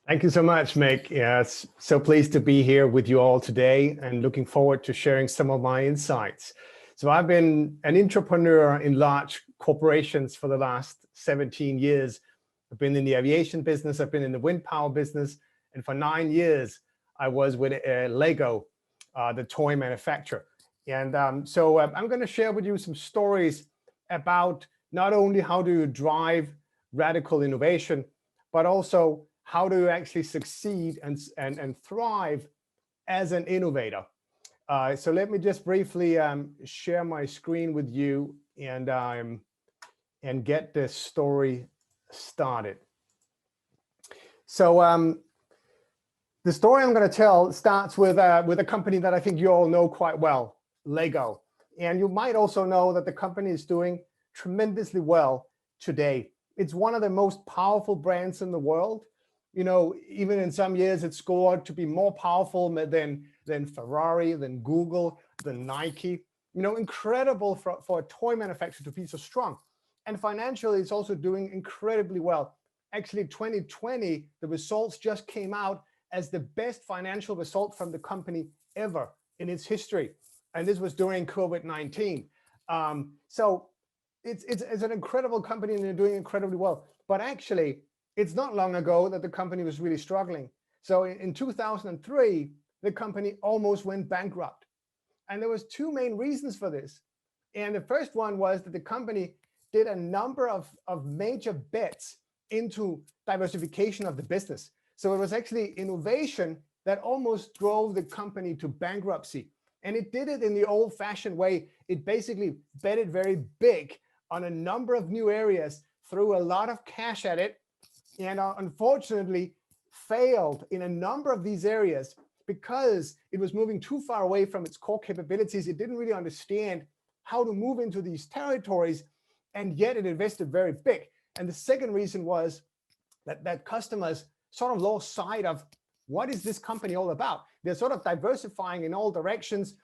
Thank you so much, Mick. Yes, so pleased to be here with you all today and looking forward to sharing some of my insights. So I've been an intrapreneur in large corporations for the last 17 years. I've been in the aviation business, I've been in the wind power business, and for 9 years, I was with Lego, the toy manufacturer. And I'm going to share with you some stories about not only how do you drive radical innovation, but also how do you actually succeed and thrive as an innovator. So let me just briefly share my screen with you and get this story started. So the story I'm going to tell starts with a company that I think you all know quite well, Lego. And you might also know that the company is doing tremendously well today. It's one of the most powerful brands in the world. You know, even in some years, it scored to be more powerful than Ferrari, than Google, than Nike. You know, incredible for a toy manufacturer to be so strong. And financially, it's also doing incredibly well. Actually, 2020, the results just came out as the best financial result from the company ever in its history. And this was during COVID-19. So it's an incredible company and they're doing incredibly well. But actually, it's not long ago that the company was really struggling. So in 2003, the company almost went bankrupt. And there was two main reasons for this. And the first one was that the company did a number of major bets into diversification of the business. So it was actually innovation that almost drove the company to bankruptcy. And it did it in the old-fashioned way. It basically betted very big on a number of new areas, threw a lot of cash at it, and unfortunately failed in a number of these areas because it was moving too far away from its core capabilities. It didn't really understand how to move into these territories, and yet it invested very big. And the second reason was that customers sort of lost sight of what is this company all about. They're sort of diversifying in all directions,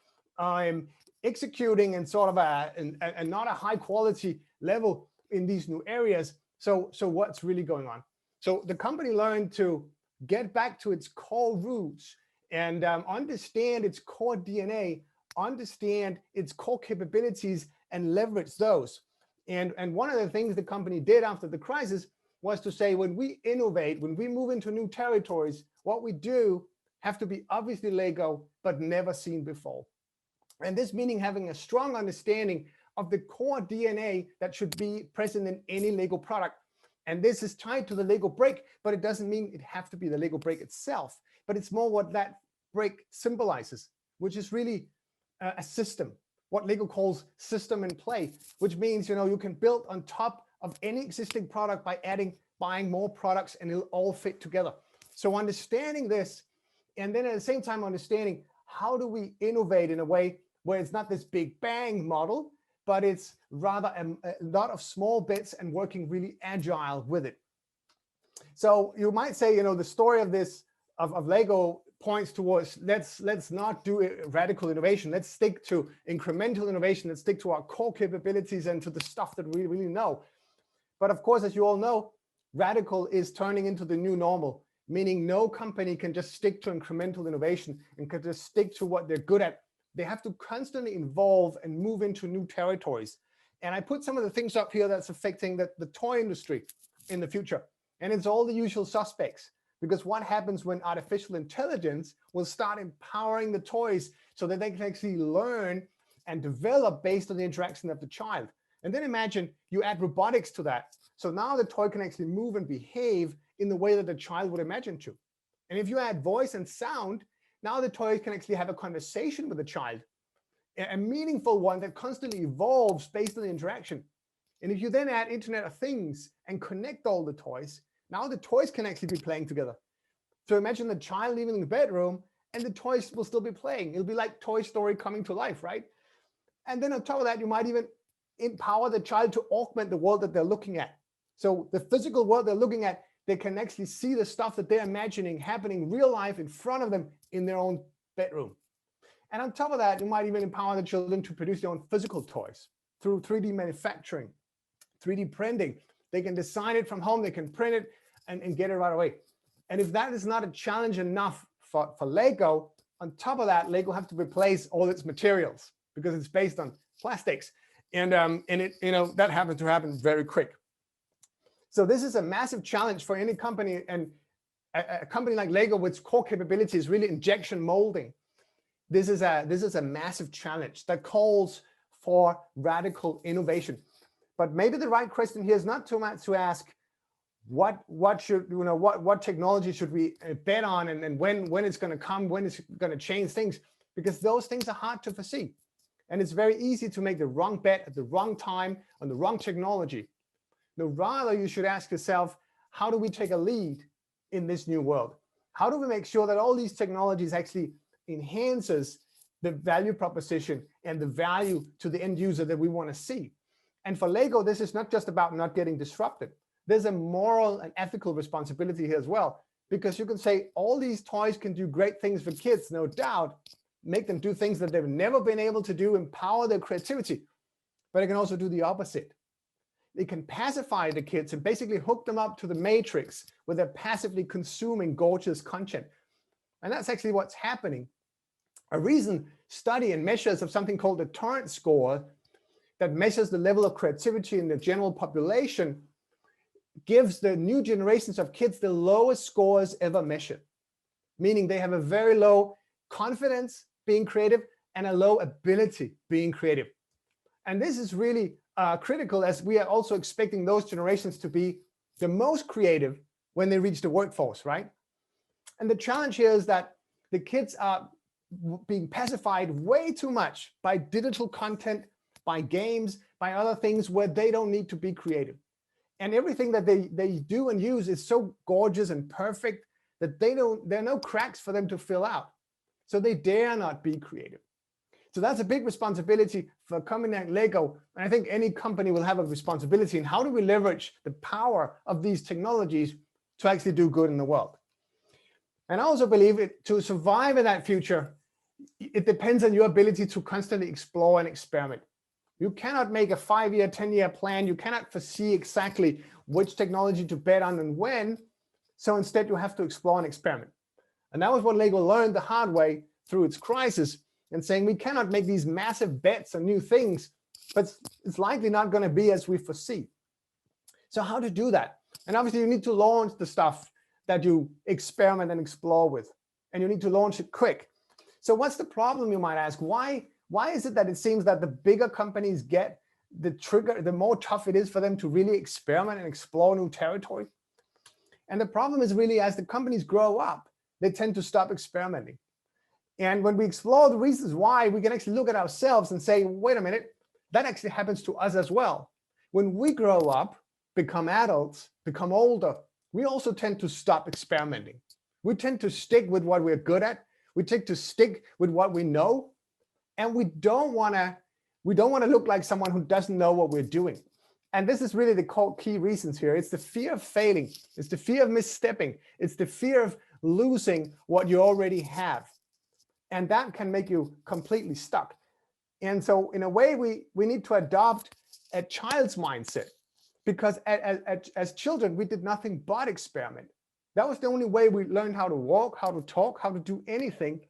executing in sort of a not a high quality level in these new areas. So what's really going on? So the company learned to get back to its core roots and understand its core DNA, understand its core capabilities and leverage those. And one of the things the company did after the crisis was to say, when we innovate, when we move into new territories, what we do have to be obviously Lego, but never seen before. And this meaning having a strong understanding of the core DNA that should be present in any Lego product. And this is tied to the Lego brick, but it doesn't mean it have to be the Lego brick itself, but it's more what that brick symbolizes, which is really a system, what Lego calls system in play, which means, you know, you can build on top of any existing product by buying more products and it'll all fit together. So understanding this, and then at the same time understanding how do we innovate in a way where it's not this big bang model, but it's rather a lot of small bits and working really agile with it. So you might say, you know, the story of this of Lego points towards let's not do radical innovation. Let's stick to incremental innovation. Let's stick to our core capabilities and to the stuff that we really know. But of course, as you all know, radical is turning into the new normal, meaning no company can just stick to incremental innovation and can just stick to what they're good at. They have to constantly evolve and move into new territories. And I put some of the things up here that's affecting the toy industry in the future. And it's all the usual suspects, because what happens when artificial intelligence will start empowering the toys so that they can actually learn and develop based on the interaction of the child. And then imagine you add robotics to that. So now the toy can actually move and behave in the way that the child would imagine to. And if you add voice and sound, now the toy can actually have a conversation with the child, a meaningful one that constantly evolves based on the interaction. And if you then add Internet of Things and connect all the toys, now the toys can actually be playing together. So imagine the child leaving the bedroom and the toys will still be playing. It'll be like Toy Story coming to life, right? And then on top of that, you might even empower the child to augment the world that they're looking at. So the physical world they're looking at, they can actually see the stuff that they're imagining happening real life in front of them in their own bedroom. And on top of that, you might even empower the children to produce their own physical toys through 3D manufacturing, 3D printing. They can design it from home, they can print it and get it right away. And if that is not a challenge enough for Lego, on top of that, Lego have to replace all its materials because it's based on plastics. And it, that happens to happen very quick. So this is a massive challenge for any company, and a company like Lego, with core capability is really injection molding. This is a massive challenge that calls for radical innovation. But maybe the right question here is not too much to ask what technology should we bet on, and when it's going to come, when it's going to change things, because those things are hard to foresee. And it's very easy to make the wrong bet at the wrong time on the wrong technology. No, rather you should ask yourself, how do we take a lead in this new world? How do we make sure that all these technologies actually enhances the value proposition and the value to the end user that we want to see? And for Lego, this is not just about not getting disrupted. There's a moral and ethical responsibility here as well, because you can say all these toys can do great things for kids, no doubt, make them do things that they've never been able to do, empower their creativity, but it can also do the opposite. It can pacify the kids and basically hook them up to the matrix where they're passively consuming gorgeous content. And that's actually what's happening. A recent study and measures of something called the Torrent score that measures the level of creativity in the general population gives the new generations of kids the lowest scores ever measured, meaning they have a very low confidence being creative and a low ability being creative. And this is really critical, as we are also expecting those generations to be the most creative when they reach the workforce, right? And the challenge here is that the kids are being pacified way too much by digital content, by games, by other things where they don't need to be creative. And everything that they do and use is so gorgeous and perfect that there are no cracks for them to fill out. So they dare not be creative. So that's a big responsibility for a company like Lego. And I think any company will have a responsibility in how do we leverage the power of these technologies to actually do good in the world. And I also believe to survive in that future, it depends on your ability to constantly explore and experiment. You cannot make a 5-year, 10-year plan. You cannot foresee exactly which technology to bet on and when. So instead, you have to explore and experiment. And that was what Lego learned the hard way through its crisis, and saying we cannot make these massive bets on new things, but it's likely not going to be as we foresee. So how to do that? And obviously, you need to launch the stuff that you experiment and explore with, and you need to launch it quick. So what's the problem, you might ask? Why is it that it seems that the bigger companies get the trigger, the more tough it is for them to really experiment and explore new territory? And the problem is really, as the companies grow up, they tend to stop experimenting. And when we explore the reasons why, we can actually look at ourselves and say, wait a minute, that actually happens to us as well. When we grow up, become adults, become older, we also tend to stop experimenting. We tend to stick with what we're good at. We tend to stick with what we know. And we don't want to look like someone who doesn't know what we're doing. And this is really the key reasons here. It's the fear of failing. It's the fear of misstepping. It's the fear of losing what you already have. And that can make you completely stuck. And so in a way, we need to adopt a child's mindset, because as children, we did nothing but experiment. That was the only way we learned how to walk, how to talk, how to do anything,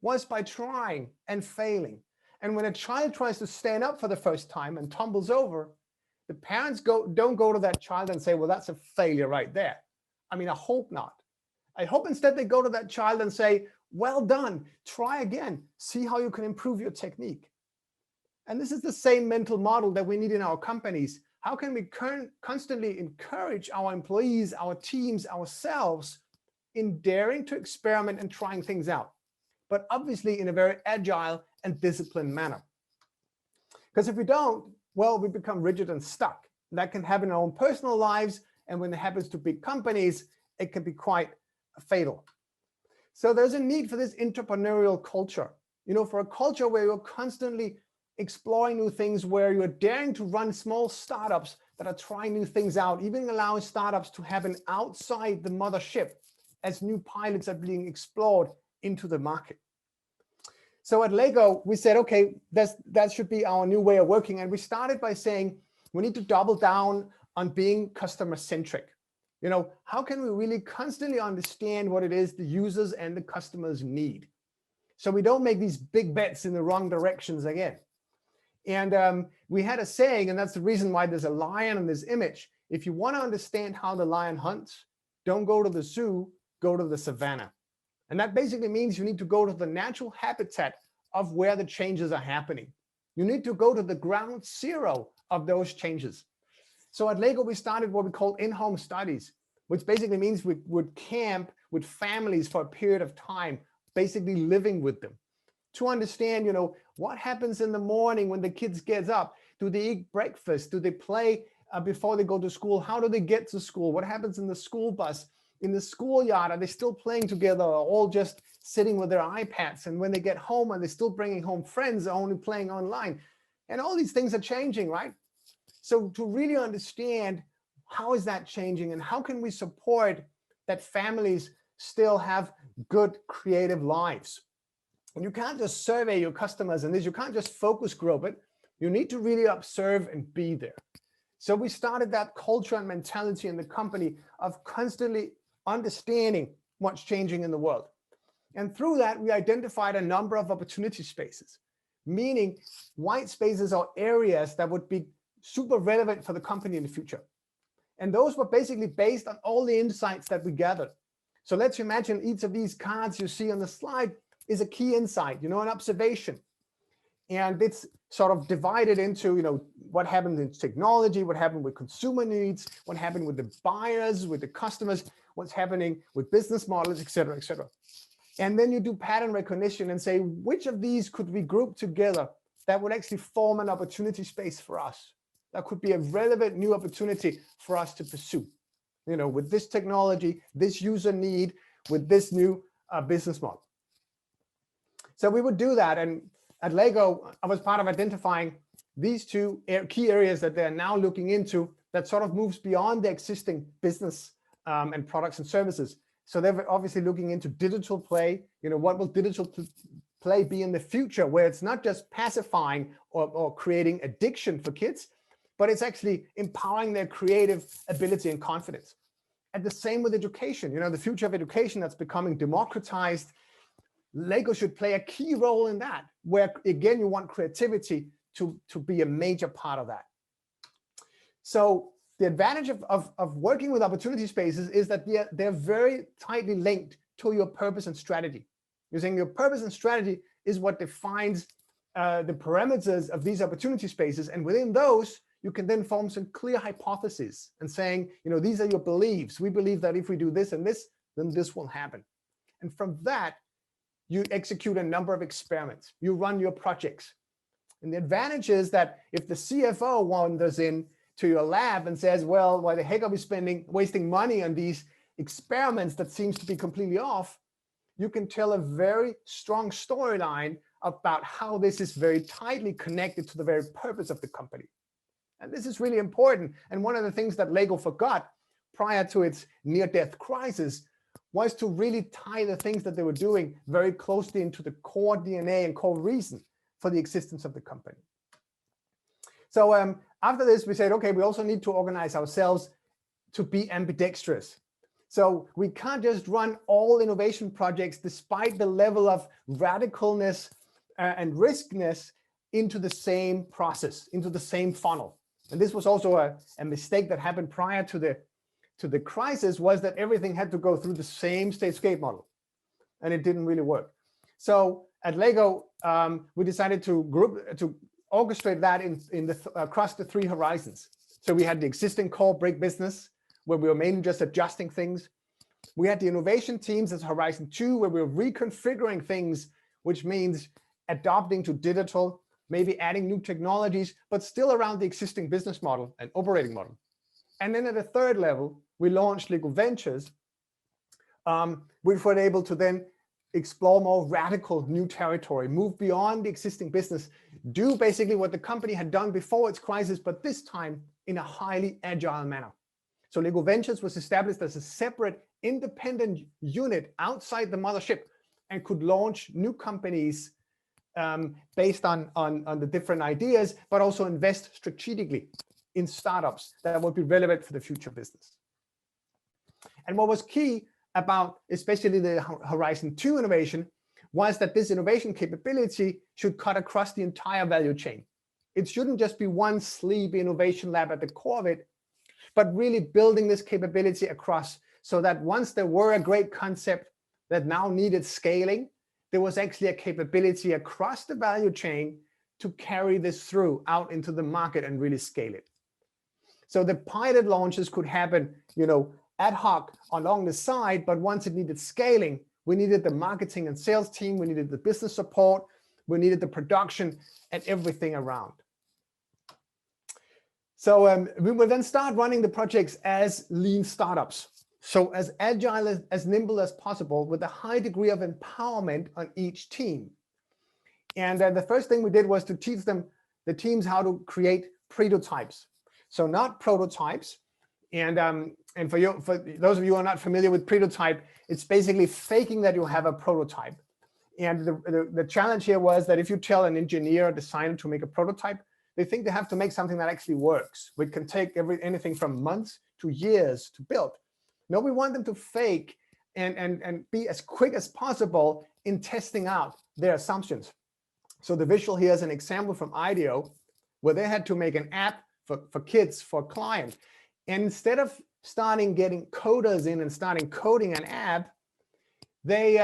was by trying and failing. And when a child tries to stand up for the first time and tumbles over, the parents don't go to that child and say, well, that's a failure right there. I mean, I hope not. I hope instead they go to that child and say, well done, try again, see how you can improve your technique. And this is the same mental model that we need in our companies. How can we constantly encourage our employees, our teams, ourselves in daring to experiment and trying things out, but obviously in a very agile and disciplined manner? Because if we don't, well, we become rigid and stuck. That can happen in our own personal lives, and when it happens to big companies, it can be quite fatal. So there's a need for this intrapreneurial culture, for a culture where you're constantly exploring new things, where you're daring to run small startups that are trying new things out, even allowing startups to happen outside the mothership as new pilots are being explored into the market. So at Lego, we said, okay, that should be our new way of working. And we started by saying we need to double down on being customer-centric. How can we really constantly understand what it is the users and the customers need, so we don't make these big bets in the wrong directions again? And we had a saying, and that's the reason why there's a lion in this image. If you want to understand how the lion hunts, don't go to the zoo, go to the savannah. And that basically means you need to go to the natural habitat of where the changes are happening. You need to go to the ground zero of those changes. So at Lego, we started what we call in-home studies, which basically means we would camp with families for a period of time, basically living with them, to understand, what happens in the morning when the kids get up. Do they eat breakfast? Do they play before they go to school? How do they get to school? What happens in the school bus? In the schoolyard, are they still playing together, or all just sitting with their iPads? And when they get home, are they still bringing home friends, or only playing online? And all these things are changing, right? So to really understand how is that changing, and how can we support that families still have good creative lives? And you can't just survey your customers and this, you can't just focus group it. You need to really observe and be there. So we started that culture and mentality in the company of constantly understanding what's changing in the world. And through that, we identified a number of opportunity spaces, meaning white spaces or areas that would be super relevant for the company in the future. And those were basically based on all the insights that we gathered. So let's imagine each of these cards you see on the slide is a key insight, an observation. And it's sort of divided into, what happened in technology, what happened with consumer needs, what happened with the buyers, with the customers, what's happening with business models, et cetera, et cetera. And then you do pattern recognition and say, which of these could we group together that would actually form an opportunity space for us? That could be a relevant new opportunity for us to pursue, with this technology, this user need, with this new business model. So we would do that. And at Lego, I was part of identifying these two key areas that they're now looking into that sort of moves beyond the existing business and products and services. So they're obviously looking into digital play. What will digital play be in the future, where it's not just pacifying or creating addiction for kids, but it's actually empowering their creative ability and confidence. And the same with education. The future of education that's becoming democratized. Lego should play a key role in that, where again, you want creativity to be a major part of that. So the advantage of working with opportunity spaces is that they're very tightly linked to your purpose and strategy. You're saying your purpose and strategy is what defines the parameters of these opportunity spaces. And within those, you can then form some clear hypotheses and saying, these are your beliefs. We believe that if we do this and this, then this will happen. And from that, you execute a number of experiments. You run your projects. And the advantage is that if the CFO wanders in to your lab and says, well, why the heck are we wasting money on these experiments that seems to be completely off, you can tell a very strong storyline about how this is very tightly connected to the very purpose of the company. And this is really important. And one of the things that Lego forgot prior to its near-death crisis was to really tie the things that they were doing very closely into the core DNA and core reason for the existence of the company. So after this, we said, okay, we also need to organize ourselves to be ambidextrous. So we can't just run all innovation projects despite the level of radicalness and riskness into the same process, into the same funnel. And this was also a mistake that happened prior to the crisis, was that everything had to go through the same stage-gate model, and it didn't really work. So at Lego, we decided to orchestrate that across the three horizons. So we had the existing core brick business, where we were mainly just adjusting things. We had the innovation teams as Horizon 2, where we were reconfiguring things, which means adapting to digital, maybe adding new technologies, but still around the existing business model and operating model. And then at the third level, we launched Lego Ventures, which were able to then explore more radical new territory, move beyond the existing business, do basically what the company had done before its crisis, but this time in a highly agile manner. So Lego Ventures was established as a separate independent unit outside the mothership and could launch new companies based on the different ideas, but also invest strategically in startups that would be relevant for the future business. And what was key about especially the Horizon 2 innovation was that this innovation capability should cut across the entire value chain. It shouldn't just be one sleepy innovation lab at the core of it, but really building this capability across, so that once there were a great concept that now needed scaling, there was actually a capability across the value chain to carry this through out into the market and really scale it. So the pilot launches could happen, ad hoc along the side, but once it needed scaling, we needed the marketing and sales team, we needed the business support, we needed the production and everything around. So we will then start running the projects as lean startups. So as agile, as nimble as possible, with a high degree of empowerment on each team. And the first thing we did was to teach the teams how to create prototypes. So not prototypes. And for those of you who are not familiar with prototype, it's basically faking that you have a prototype. And the challenge here was that if you tell an engineer or designer to make a prototype, they think they have to make something that actually works, which can take anything from months to years to build. No, we want them to fake and be as quick as possible in testing out their assumptions. So the visual here is an example from IDEO, where they had to make an app for kids, for clients. And instead of getting coders in and starting coding an app, they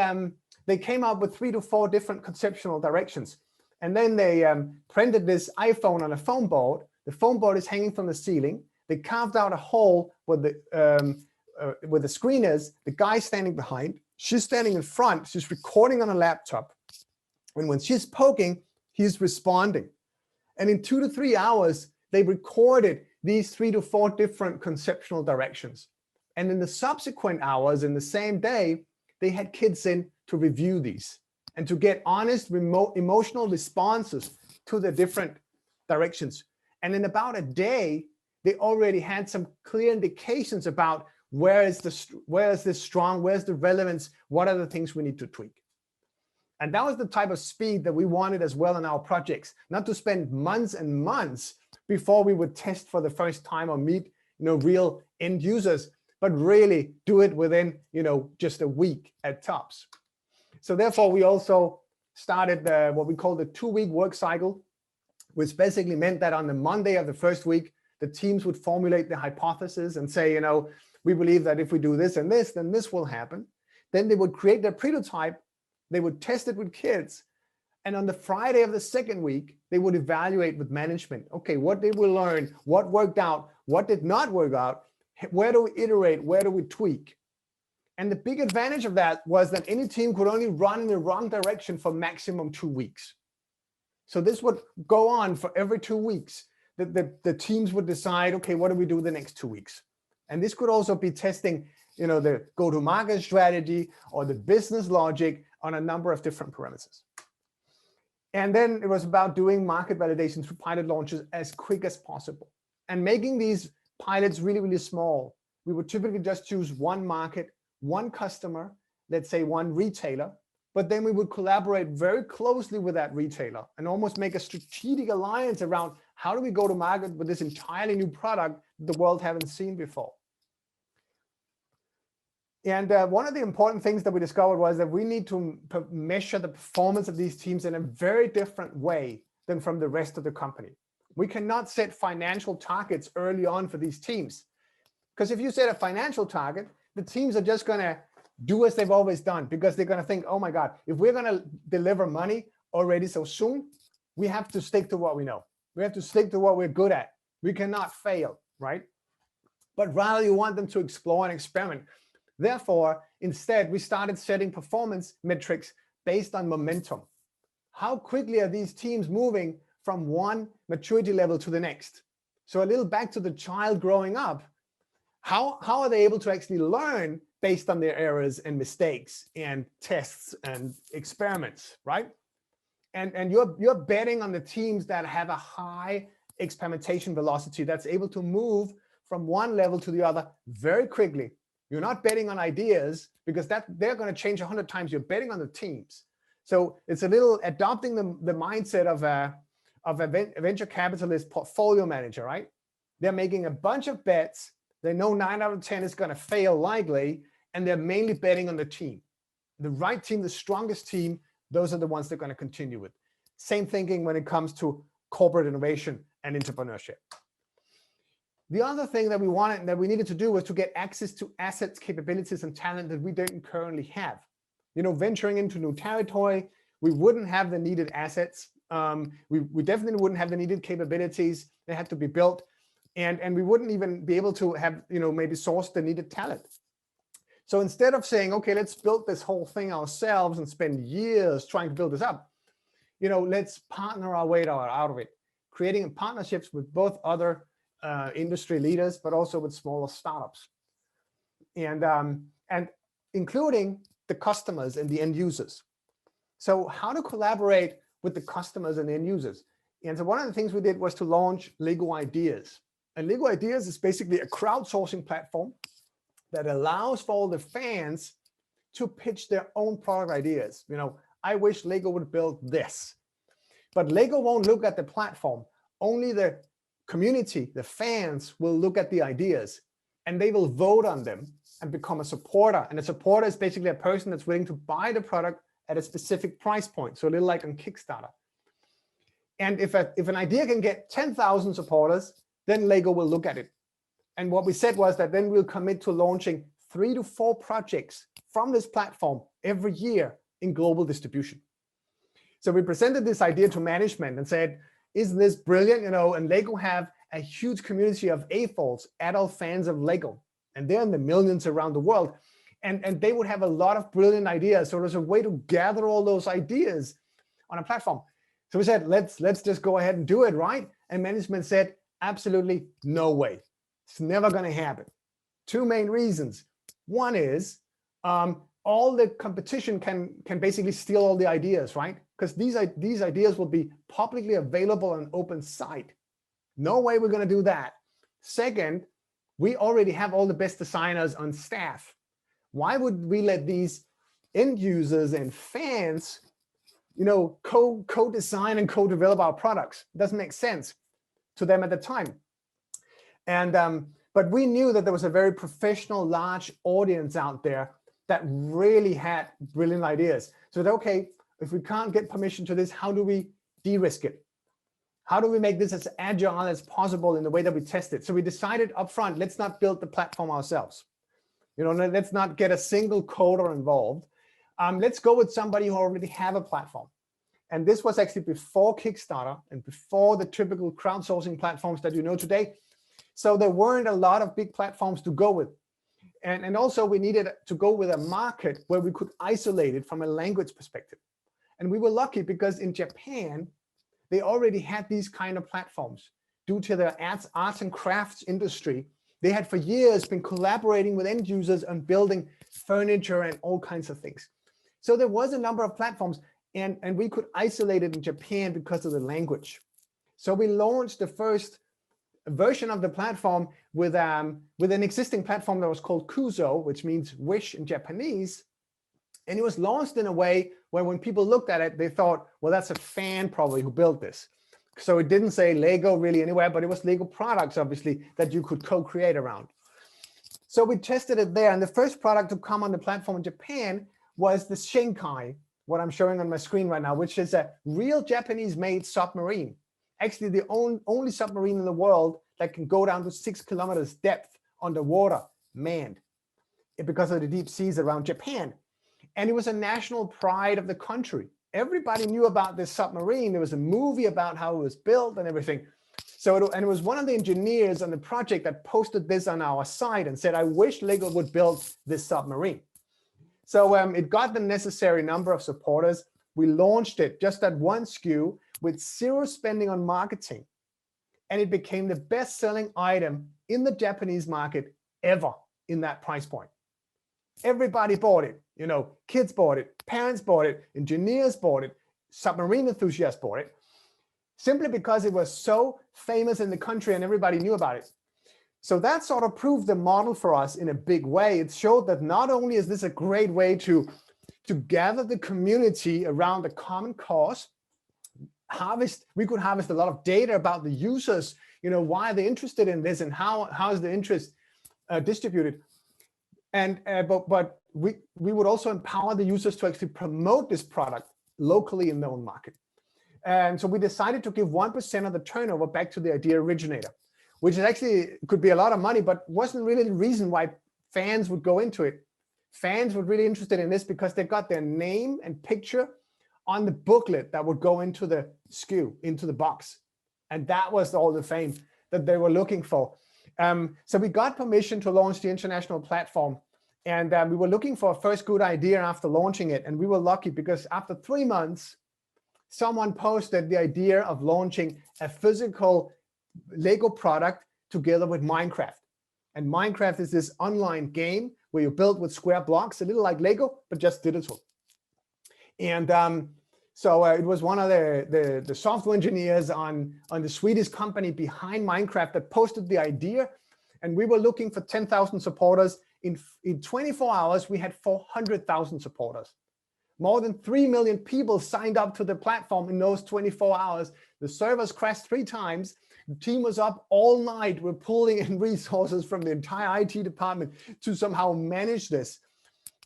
came up with 3 to 4 different conceptual directions. And then they printed this iPhone on a foam board. The foam board is hanging from the ceiling. They carved out a hole where the screen is. The guy's standing behind. She's standing in front. She's recording on a laptop. And when she's poking, he's responding. And in 2 to 3 hours, they recorded these 3 to 4 different conceptual directions. And in the subsequent hours, in the same day, they had kids in to review these and to get honest, emotional responses to the different directions. And in about a day, they already had some clear indications about where is this strong, where's the relevance, what are the things we need to tweak. And that was the type of speed that we wanted as well in our projects, not to spend months and months before we would test for the first time or meet real end users, but really do it within just a week at tops. So therefore, we also started what we call the 2-week work cycle, which basically meant that on the Monday of the first week, the teams would formulate the hypothesis and say, we believe that if we do this and this, then this will happen. Then they would create their prototype. They would test it with kids. And on the Friday of the second week, they would evaluate with management. Okay, what did we learn? What worked out? What did not work out? Where do we iterate? Where do we tweak? And the big advantage of that was that any team could only run in the wrong direction for maximum 2 weeks. So this would go on for every 2 weeks. The teams would decide, okay, what do we do the next 2 weeks? And this could also be testing, the go-to-market strategy or the business logic on a number of different parameters. And then it was about doing market validation through pilot launches as quick as possible and making these pilots really, really small. We would typically just choose one market, one customer, let's say one retailer, but then we would collaborate very closely with that retailer and almost make a strategic alliance around how do we go to market with this entirely new product the world haven't seen before. And one of the important things that we discovered was that we need to measure the performance of these teams in a very different way than from the rest of the company. We cannot set financial targets early on for these teams. Because if you set a financial target, the teams are just going to do as they've always done, because they're going to think, oh my God, if we're going to deliver money already so soon, we have to stick to what we know. We have to stick to what we're good at. We cannot fail, right? But rather you want them to explore and experiment. Therefore, instead, we started setting performance metrics based on momentum. How quickly are these teams moving from one maturity level to the next? So a little back to the child growing up. How are they able to actually learn based on their errors and mistakes and tests and experiments, right? And you're betting on the teams that have a high experimentation velocity, that's able to move from one level to the other very quickly. You're not betting on ideas, because they're going to change 100 times. You're betting on the teams. So it's a little adopting the mindset of a venture capitalist portfolio manager, right? They're making a bunch of bets They know 9 out of 10 is going to fail likely, and they're mainly betting on the team. The right team, the strongest team, those are the ones they're going to continue with. Same thinking when it comes to corporate innovation and entrepreneurship. The other thing that we needed to do was to get access to assets, capabilities, and talent that we don't currently have. You know, venturing into new territory, we wouldn't have the needed assets. We definitely wouldn't have the needed capabilities. They had to be built, and we wouldn't even be able to have, you know, maybe source the needed talent. So instead of saying, okay, let's build this whole thing ourselves and spend years trying to build this up, you know, let's partner our way out of it, creating partnerships with both other industry leaders, but also with smaller startups, and including the customers and the end users. So how to collaborate with the customers and the end users. And so one of the things we did was to launch Lego Ideas. And Lego Ideas is basically a crowdsourcing platform that allows for all the fans to pitch their own product ideas. You know, I wish Lego would build this. But Lego won't look at the platform. Only the community, the fans, will look at the ideas, and they will vote on them and become a supporter. And a supporter is basically a person that's willing to buy the product at a specific price point. So a little like on Kickstarter. And if an idea can get 10,000 supporters, then Lego will look at it. And what we said was that then we'll commit to launching 3 to 4 projects from this platform every year in global distribution. So we presented this idea to management and said, isn't this brilliant? You know, and Lego have a huge community of AFOLs, adult fans of Lego, and they're in the millions around the world. And they would have a lot of brilliant ideas. So there's a way to gather all those ideas on a platform. So we said, let's just go ahead and do it, right? And management said, absolutely no way. It's never going to happen. 2 main reasons. One is all the competition can basically steal all the ideas, right? Because these ideas will be publicly available on open site. No way we're going to do that. Second, we already have all the best designers on staff. Why would we let these end users and fans, you know, co-design and co-develop our products? It doesn't make sense to them at the time. And but we knew that there was a very professional, large audience out there that really had brilliant ideas. So that, okay, if we can't get permission to this, how do we de-risk it? How do we make this as agile as possible in the way that we test it? So we decided upfront, let's not build the platform ourselves. You know, let's not get a single coder involved. Let's go with somebody who already have a platform. And this was actually before Kickstarter and before the typical crowdsourcing platforms that you know today. So there weren't a lot of big platforms to go with. And also we needed to go with a market where we could isolate it from a language perspective. And we were lucky because in Japan, they already had these kind of platforms. Due to their arts and crafts industry, they had for years been collaborating with end users on building furniture and all kinds of things. So there was a number of platforms, and we could isolate it in Japan because of the language. So we launched the first version of the platform with an existing platform that was called Kuzo, which means wish in Japanese. And it was launched in a way where when people looked at it, they thought, well, that's a fan probably who built this. So it didn't say Lego really anywhere, but it was Lego products, obviously, that you could co-create around. So we tested it there. And the first product to come on the platform in Japan was the Shinkai, what I'm showing on my screen right now, which is a real Japanese-made submarine. Actually, the only submarine in the world that can go down to 6 kilometers depth underwater, manned, because of the deep seas around Japan. And it was a national pride of the country. Everybody knew about this submarine. There was a movie about how it was built and everything. So it was one of the engineers on the project that posted this on our site and said, I wish Lego would build this submarine. So it got the necessary number of supporters. We launched it just at 1 SKU with 0 spending on marketing. And it became the best-selling item in the Japanese market ever in that price point. Everybody bought it. You know, kids bought it, parents bought it, engineers bought it, submarine enthusiasts bought it, simply because it was so famous in the country and everybody knew about it. So that sort of proved the model for us in a big way. It showed that not only is this a great way to gather the community around a common cause, we could harvest a lot of data about the users, you know, why are they interested in this and how is the interest distributed. And but we would also empower the users to actually promote this product locally in their own market. And so we decided to give 1% of the turnover back to the idea originator, which is actually could be a lot of money, but wasn't really the reason why fans would go into it. Fans were really interested in this because they got their name and picture on the booklet that would go into the SKU, into the box. And that was all the fame that they were looking for. So we got permission to launch the international platform. And we were looking for a first good idea after launching it. And we were lucky because after 3 months, someone posted the idea of launching a physical Lego product together with Minecraft. And Minecraft is this online game where you build with square blocks, a little like Lego, but just digital. And so it was one of the software engineers on the Swedish company behind Minecraft that posted the idea. And we were looking for 10,000 supporters. In 24 hours, we had 400,000 supporters. More than 3 million people signed up to the platform in those 24 hours. The servers crashed 3 times. The team was up all night. We're pulling in resources from the entire IT department to somehow manage this.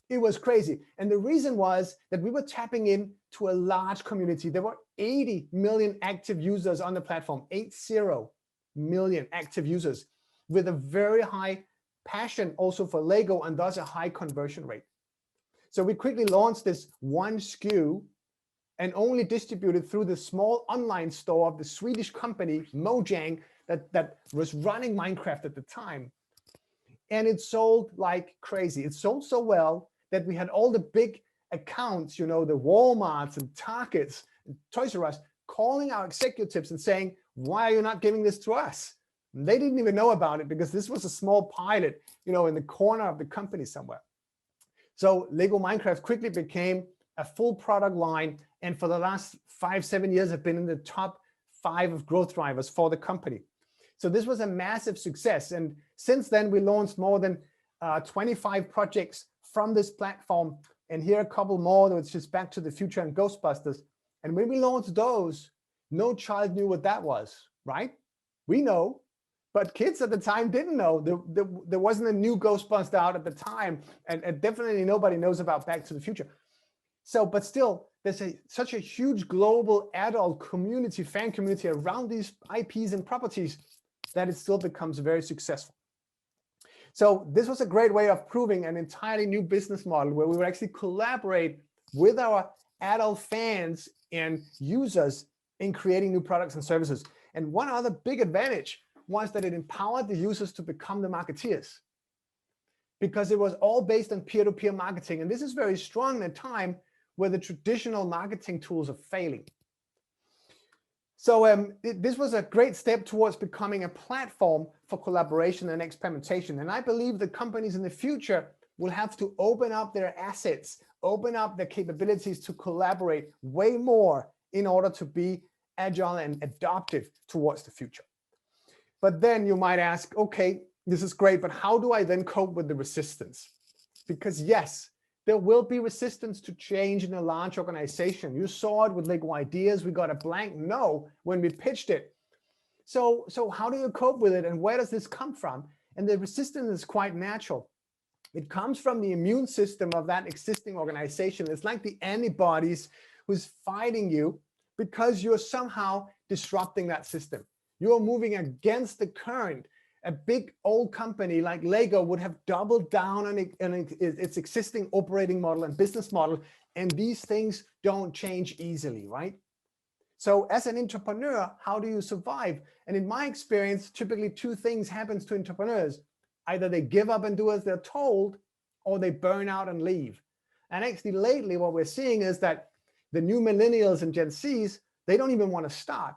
It was crazy. And the reason was that we were tapping into a large community. There were 80 million active users on the platform, 80 million active users with a very high passion also for Lego and thus a high conversion rate. So we quickly launched this one SKU and only distributed through the small online store of the Swedish company Mojang that was running Minecraft at the time. And it sold like crazy. It sold so well that we had all the big accounts, you know, the Walmarts and Targets, and Toys R Us, calling our executives and saying, why are you not giving this to us? And they didn't even know about it because this was a small pilot, you know, in the corner of the company somewhere. So Lego Minecraft quickly became a full product line, and for the last 5-7 years have been in the top 5 of growth drivers for the company. So this was a massive success, and since then we launched more than 25 projects from this platform, and here a couple more, which is Back to the Future and Ghostbusters. And when we launched those, no child knew what that was, right? We know, but kids at the time didn't know. There wasn't a new Ghostbuster out at the time, and definitely nobody knows about Back to the Future. So, but still, there's such a huge global adult community, fan community around these IPs and properties that it still becomes very successful. So this was a great way of proving an entirely new business model where we would actually collaborate with our adult fans and users in creating new products and services. And one other big advantage was that it empowered the users to become the marketeers, because it was all based on peer-to-peer marketing. And this is very strong in a time where the traditional marketing tools are failing. So this was a great step towards becoming a platform for collaboration and experimentation. And I believe the companies in the future will have to open up their assets, open up their capabilities to collaborate way more in order to be agile and adaptive towards the future. But then you might ask, okay, this is great, but how do I then cope with the resistance? Because yes, there will be resistance to change in a large organization. You saw it with Lego Ideas. We got a blank no when we pitched it. So how do you cope with it, and where does this come from? And the resistance is quite natural. It comes from the immune system of that existing organization. It's like the antibodies who's fighting you because you're somehow disrupting that system. You're moving against the current. A big old company like Lego would have doubled down on its existing operating model and business model, and these things don't change easily, right? So as an entrepreneur, how do you survive? And in my experience, typically 2 things happens to entrepreneurs. Either they give up and do as they're told, or they burn out and leave. And actually lately what we're seeing is that the new millennials and Gen Zs, they don't even want to start.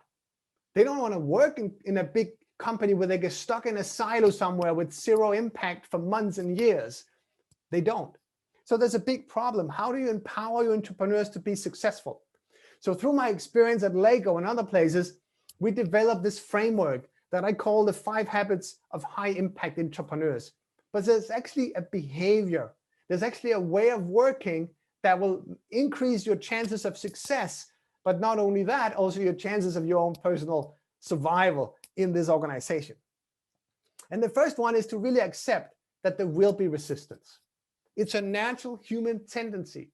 They don't want to work in a big company where they get stuck in a silo somewhere with 0 impact for months and years. They don't. So there's a big problem. How do you empower your entrepreneurs to be successful? So through my experience at Lego and other places, we developed this framework that I call the 5 habits of high impact entrepreneurs. But there's actually a behavior. There's actually a way of working that will increase your chances of success. But not only that, also your chances of your own personal survival in this organization. And the first one is to really accept that there will be resistance. It's a natural human tendency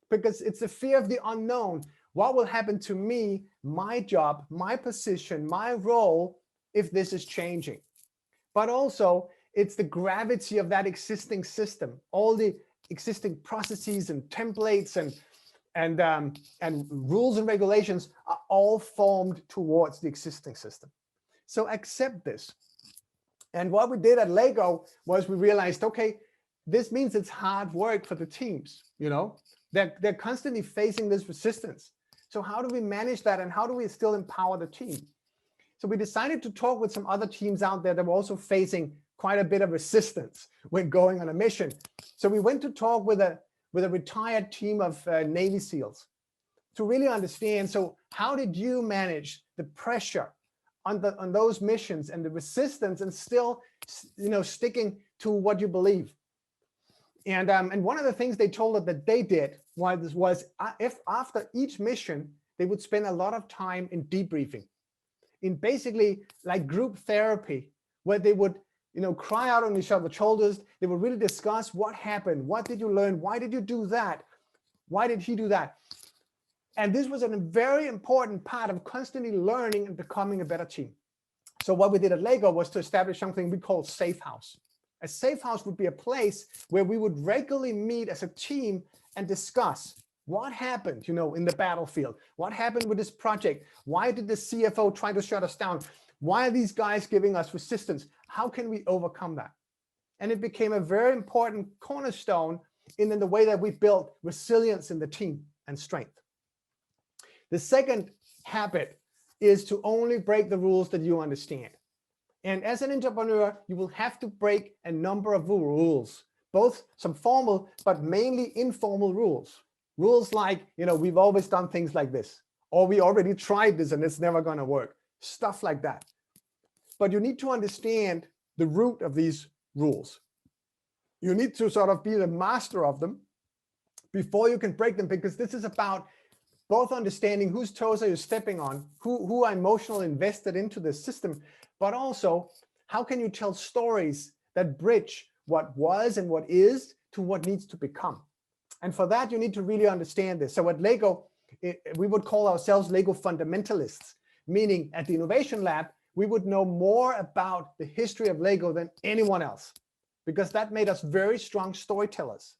because it's the fear of the unknown. What will happen to me, my job, my position, my role if this is changing? But also it's the gravity of that existing system, all the existing processes and templates and rules and regulations are all formed towards the existing system. So accept this. And what we did at Lego was we realized, okay, this means it's hard work for the teams, you know, they're constantly facing this resistance. So how do we manage that, and how do we still empower the team? So we decided to talk with some other teams out there that were also facing quite a bit of resistance when going on a mission. So we went to talk with a retired team of Navy SEALs to really understand, so how did you manage the pressure on those missions and the resistance and still, you know, sticking to what you believe? And one of the things they told us that they did was if after each mission, they would spend a lot of time in debriefing, in basically like group therapy, where they would, you know, cry out on each other's shoulders. They would really discuss what happened. What did you learn? Why did you do that? Why did he do that? And this was a very important part of constantly learning and becoming a better team. So what we did at Lego was to establish something we call Safe House. A safe house would be a place where we would regularly meet as a team and discuss what happened, you know, in the battlefield. What happened with this project? Why did the CFO try to shut us down? Why are these guys giving us resistance? How can we overcome that? And it became a very important cornerstone in the way that we built resilience in the team and strength. The second habit is to only break the rules that you understand. And as an entrepreneur, you will have to break a number of rules, both some formal, but mainly informal rules. Rules like, you know, we've always done things like this, or we already tried this and it's never going to work, stuff like that. But you need to understand the root of these rules. You need to sort of be the master of them before you can break them, because this is about both understanding whose toes are you stepping on, who are emotionally invested into the system, but also how can you tell stories that bridge what was and what is to what needs to become. And for that, you need to really understand this. So at Lego, we would call ourselves Lego fundamentalists, meaning at the Innovation Lab, we would know more about the history of Lego than anyone else, because that made us very strong storytellers.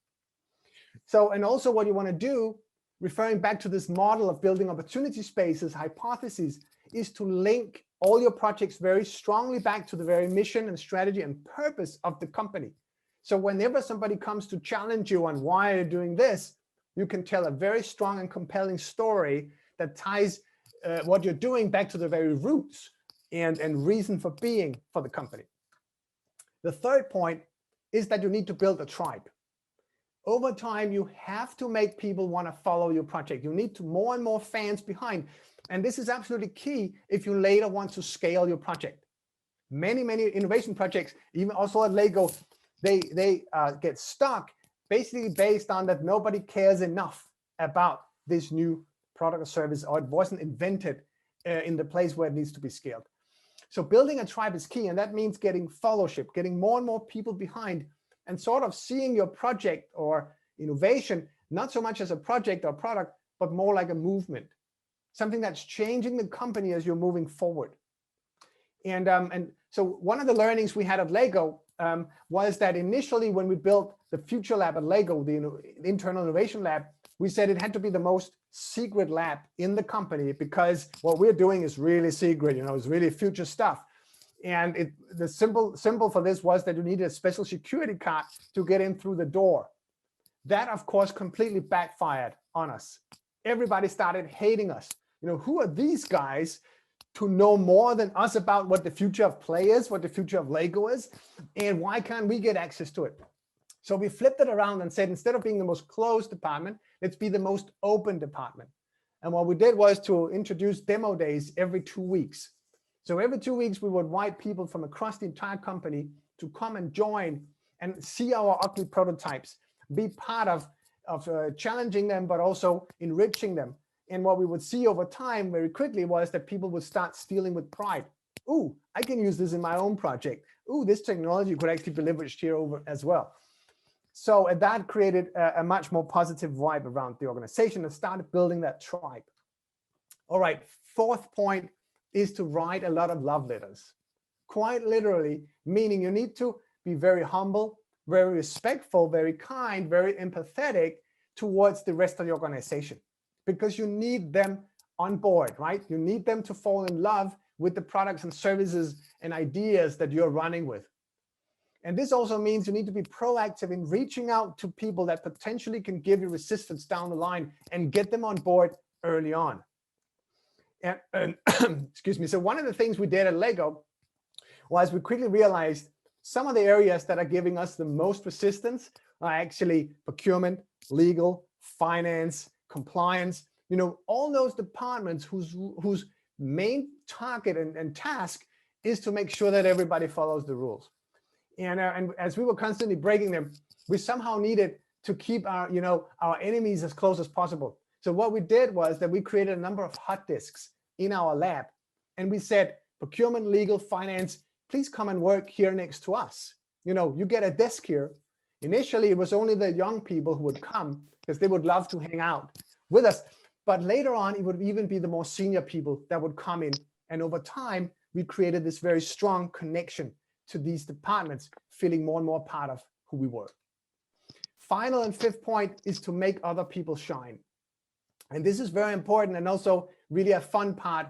So, and also what you want to do, referring back to this model of building opportunity spaces, hypotheses, is to link all your projects very strongly back to the very mission and strategy and purpose of the company. So whenever somebody comes to challenge you on why you're doing this, you can tell a very strong and compelling story that ties what you're doing back to the very roots and reason for being for the company. The third point is that you need to build a tribe. Over time, you have to make people want to follow your project. You need more and more fans behind. And this is absolutely key if you later want to scale your project. Many innovation projects, even also at Lego, they get stuck basically based on that nobody cares enough about this new product or service, or it wasn't invented in the place where it needs to be scaled. So building a tribe is key, and that means getting followership, getting more and more people behind, and sort of seeing your project or innovation not so much as a project or product, but more like a movement, something that's changing the company as you're moving forward. And so one of the learnings we had at Lego was that initially when we built the Future Lab at Lego, the internal innovation lab, we said it had to be the most secret lab in the company, because what we're doing is really secret, you know, it's really future stuff. And the symbol for this was that you needed a special security card to get in through the door. That, of course, completely backfired on us. Everybody started hating us. You know, who are these guys to know more than us about what the future of play is, what the future of Lego is, and why can't we get access to it? So we flipped it around and said, instead of being the most closed department, let's be the most open department. And what we did was to introduce demo days every 2 weeks. So every 2 weeks, we would invite people from across the entire company to come and join and see our ugly prototypes, be part of challenging them, but also enriching them. And what we would see over time very quickly was that people would start stealing with pride. Ooh, I can use this in my own project. Ooh, this technology could actually be leveraged here over as well. So that created a much more positive vibe around the organization and started building that tribe. All right, fourth point is to write a lot of love letters. Quite literally, meaning you need to be very humble, very respectful, very kind, very empathetic towards the rest of the organization, because you need them on board, right? You need them to fall in love with the products and services and ideas that you're running with. And this also means you need to be proactive in reaching out to people that potentially can give you resistance down the line and get them on board early on. And excuse me. So one of the things we did at Lego was we quickly realized some of the areas that are giving us the most resistance are actually procurement, legal, finance, compliance, you know, all those departments whose main target and task is to make sure that everybody follows the rules. And as we were constantly breaking them, we somehow needed to keep our, you know, our enemies as close as possible. So what we did was that we created a number of hot disks in our lab, and we said, procurement, legal, finance, please come and work here next to us. You know, you get a desk here. Initially, it was only the young people who would come because they would love to hang out with us. But later on, it would even be the more senior people that would come in. And over time, we created this very strong connection to these departments, feeling more and more part of who we were. Final and fifth point is to make other people shine. And this is very important and also really a fun part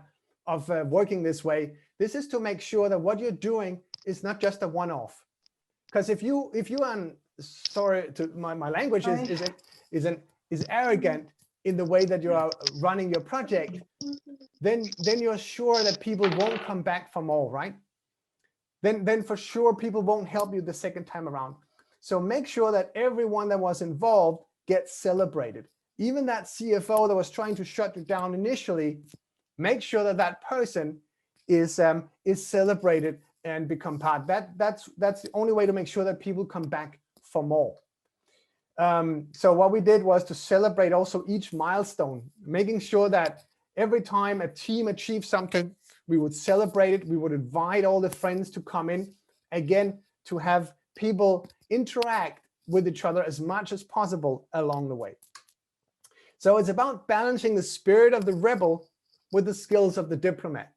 of working this way. This is to make sure that what you're doing is not just a one-off. Because if you are, sorry to my language is arrogant in the way that you are running your project, then you're sure that people won't come back for more, right? Then for sure people won't help you the second time around. So make sure that everyone that was involved gets celebrated. Even that CFO that was trying to shut you down initially, make sure that that person is celebrated and become part. That's the only way to make sure that people come back for more. So what we did was to celebrate also each milestone, making sure that every time a team achieved something, we would celebrate it. We would invite all the friends to come in, again, to have people interact with each other as much as possible along the way. So it's about balancing the spirit of the rebel with the skills of the diplomat.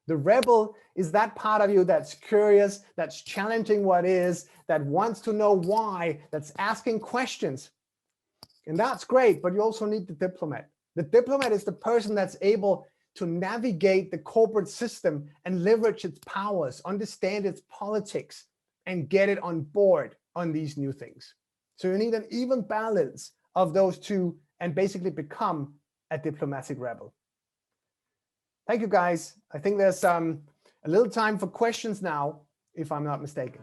The rebel is that part of you that's curious, that's challenging what is, that wants to know why, that's asking questions. And that's great, but you also need the diplomat. The diplomat is the person that's able to navigate the corporate system and leverage its powers, understand its politics, and get it on board on these new things. So you need an even balance of those two and basically become a diplomatic rebel. Thank you, guys. I think there's a little time for questions now, if I'm not mistaken.